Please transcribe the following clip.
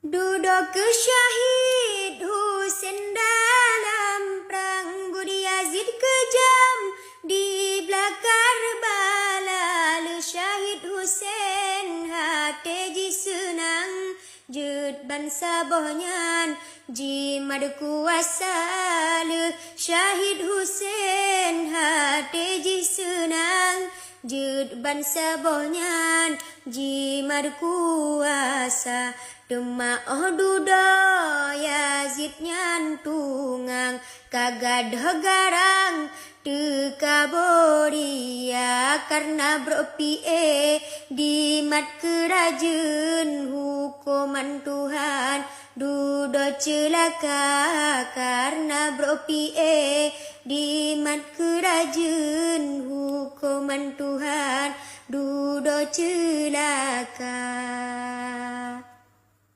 Duduk syahid Husain dalam perang Budi Yazid kejam di belakang Karbala. Le syahid Husain hati ji senang jud bangsa bohnyan ji mad kuasa. Le syahid Husain hati ji senang jud bangsa bohnyan ji mad kuasa. Dema duda Yazid nyan tungang kagadah garang teka boria karena berpie di mat kerajaan hukuman Tuhan. Duda celaka karena berpie di mat kerajaan hukuman Tuhan. Duda celaka.